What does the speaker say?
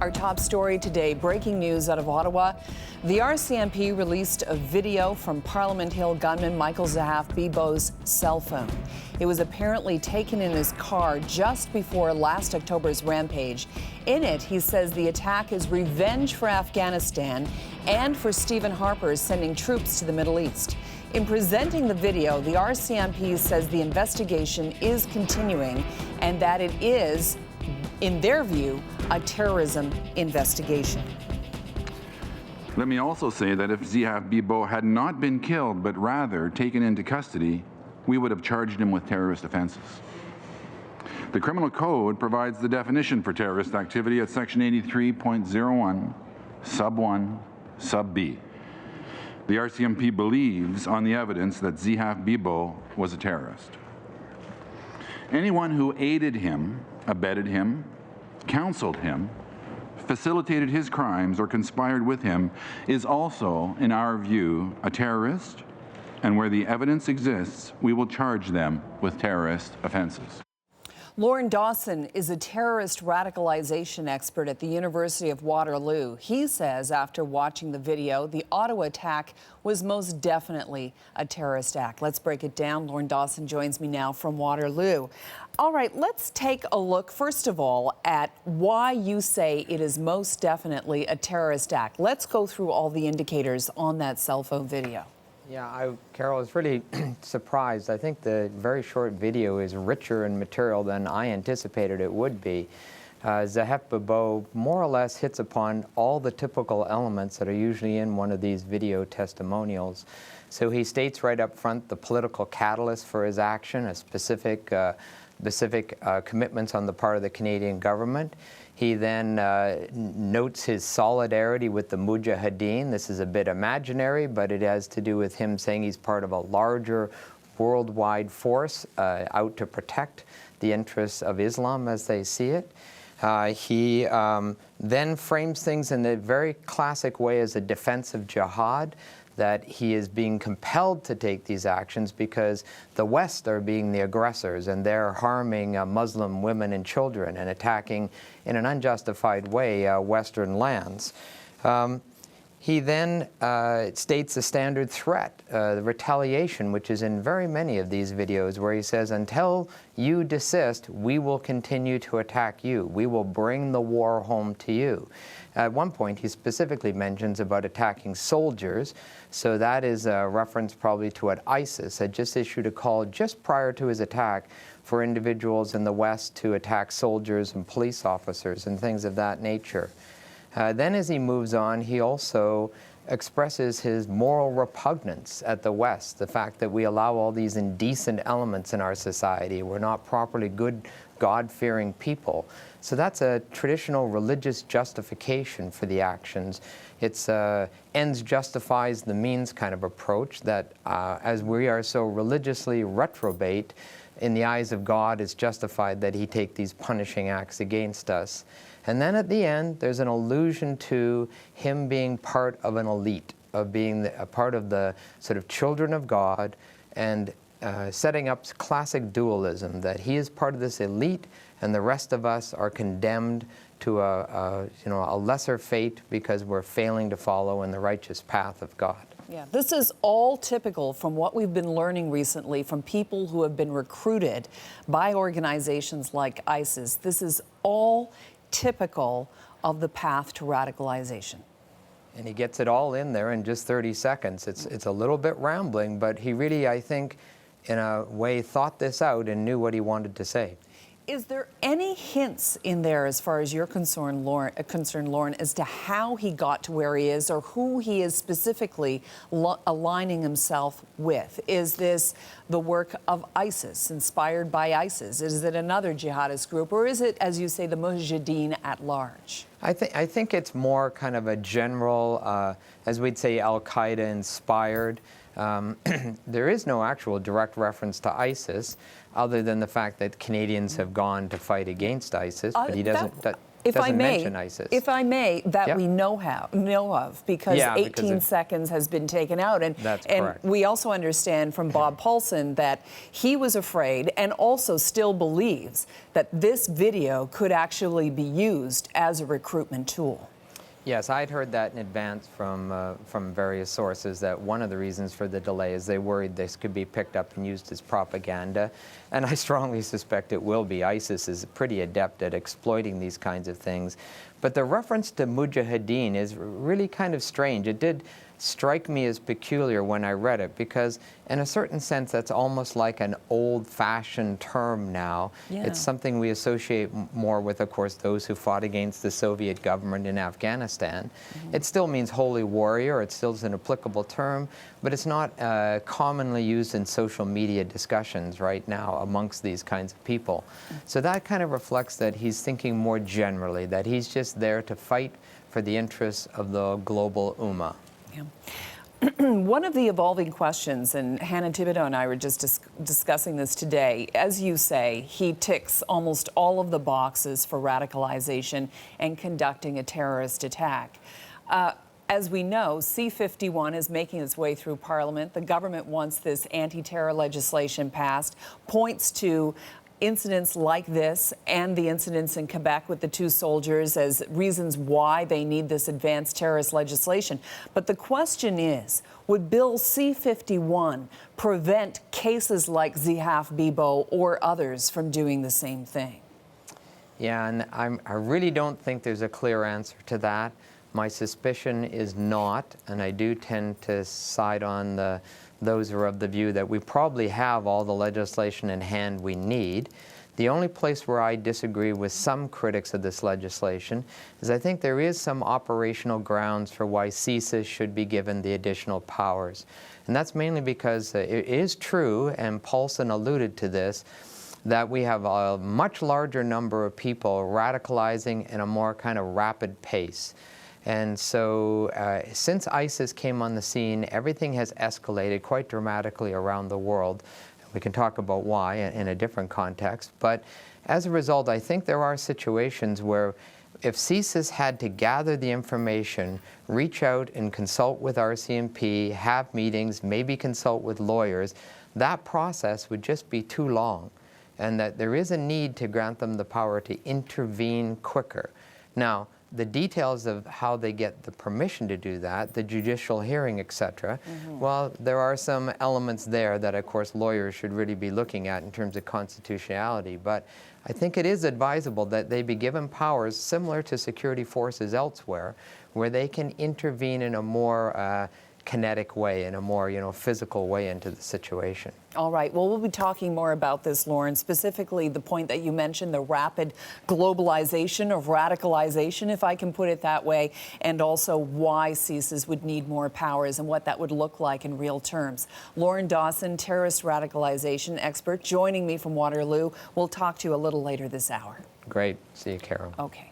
Our top story today, breaking news out of Ottawa. The RCMP released a video from Parliament Hill gunman Michael Zehaf-Bibeau's cell phone. It was apparently taken in his car just before last October's rampage. In it, he says the attack is revenge for Afghanistan and for Stephen Harper's sending troops to the Middle East. In presenting the video, the RCMP says the investigation is continuing and that it is, in their view, a terrorism investigation. Let me also say that if Zehaf-Bibeau had not been killed, but rather taken into custody, we would have charged him with terrorist offenses. The Criminal Code provides the definition for terrorist activity at Section 83.01, Sub 1, Sub B. The RCMP believes on the evidence that Zehaf-Bibeau was a terrorist. Anyone who aided him, abetted him, counseled him, facilitated his crimes, or conspired with him is also, in our view, a terrorist, and where the evidence exists, we will charge them with terrorist offenses. Lorne Dawson is a terrorist radicalization expert at the University of Waterloo. He says after watching the video, the Ottawa attack was most definitely a terrorist act. Let's break it down. Lorne Dawson joins me now from Waterloo. All right, let's take a look, first of all, at why you say it is most definitely a terrorist act. Let's go through all the indicators on that cell phone video. Yeah, Carol, I was really surprised. I think the very short video is richer in material than I anticipated it would be. Zehaf-Bibeau more or less hits upon all the typical elements that are usually in one of these video testimonials. So he states right up front the political catalyst for his action, a specific commitments on the part of the Canadian government. He then notes his solidarity with the Mujahideen. This is a bit imaginary, but it has to do with him saying he's part of a larger worldwide force out to protect the interests of Islam as they see it. He then frames things in a very classic way as a defense of jihad, that he is being compelled to take these actions because the West are being the aggressors and they're harming Muslim women and children and attacking in an unjustified way Western lands. He then states the standard threat, the retaliation, which is in very many of these videos, where he says, until you desist, we will continue to attack you. We will bring the war home to you. At one point, he specifically mentions about attacking soldiers, so that is a reference probably to what ISIS had just issued a call just prior to his attack for individuals in the West to attack soldiers and police officers and things of that nature. Then as he moves on, he also expresses his moral repugnance at the West, the fact that we allow all these indecent elements in our society. We're not properly good, God-fearing people. So that's a traditional religious justification for the actions. It's ends justifies the means kind of approach that as we are so religiously reprobate, in the eyes of God, it's justified that he take these punishing acts against us. And then at the end, there's an allusion to him being part of an elite, of being a part of the sort of children of God, and setting up classic dualism, that he is part of this elite and the rest of us are condemned to a lesser fate because we're failing to follow in the righteous path of God. Yeah, this is all typical from what we've been learning recently from people who have been recruited by organizations like ISIS. This is all typical of the path to radicalization. And he gets it all in there in just 30 seconds. It's a little bit rambling, but he really, I think, in a way, thought this out and knew what he wanted to say. Is there any hints in there, as far as you're concerned, Lorne, as to how he got to where he is or who he is specifically aligning himself with? Is this the work of ISIS, inspired by ISIS? Is it another jihadist group, or is it, as you say, the Mujahideen at large? I think it's more kind of a general, as we'd say, Al-Qaeda inspired. There is no actual direct reference to ISIS, other than the fact that Canadians have gone to fight against ISIS. But he doesn't. doesn't mention ISIS. If I may, that Yep. we know of, because 18 seconds has been taken out. And, That's and correct. we also understand from Bob Paulson that he was afraid and also still believes that this video could actually be used as a recruitment tool. Yes, I'd heard that in advance from various sources, that one of the reasons for the delay is they worried this could be picked up and used as propaganda. And I strongly suspect it will be. ISIS is pretty adept at exploiting these kinds of things. But the reference to mujahideen is really kind of strange. It did strike me as peculiar when I read it, because in a certain sense that's almost like an old-fashioned term now. Yeah. It's something we associate more with, of course, those who fought against the Soviet government in Afghanistan. It still means holy warrior, it still is an applicable term, but it's not commonly used in social media discussions right now amongst these kinds of people. So that kind of reflects that he's thinking more generally, that he's just there to fight for the interests of the global ummah. Yeah. One of the evolving questions, and Hannah Thibodeau and I were just discussing this today, as you say, he ticks almost all of the boxes for radicalization and conducting a terrorist attack. As we know, C-51 is making its way through Parliament. The government wants this anti-terror legislation passed, points to incidents like this and the incidents in Quebec with the 2 soldiers as reasons why they need this advanced terrorist legislation. But the question is, would Bill C-51 prevent cases like Zehaf-Bibeau or others from doing the same thing? Yeah, and I really don't think there's a clear answer to that. My suspicion is not, and I do tend to side on those who are of the view that we probably have all the legislation in hand we need. The only place where I disagree with some critics of this legislation is I think there is some operational grounds for why CSIS should be given the additional powers. And that's mainly because it is true, and Paulson alluded to this, that we have a much larger number of people radicalizing in a more kind of rapid pace. And so since ISIS came on the scene, everything has escalated quite dramatically around the world. We can talk about why in a different context. But as a result, I think there are situations where if CSIS had to gather the information, reach out and consult with RCMP, have meetings, maybe consult with lawyers, that process would just be too long. And that there is a need to grant them the power to intervene quicker. Now, the details of how they get the permission to do that, the judicial hearing, etc., well, there are some elements there that, of course, lawyers should really be looking at in terms of constitutionality. But I think it is advisable that they be given powers similar to security forces elsewhere, where they can intervene in a more kinetic way, in a more, physical way into the situation. All right. Well, we'll be talking more about this, Lorne, specifically the point that you mentioned, the rapid globalization of radicalization, if I can put it that way, and also why CSIS would need more powers and what that would look like in real terms. Lorne Dawson, terrorist radicalization expert, joining me from Waterloo. We'll talk to you a little later this hour. Great. See you, Carol. Okay.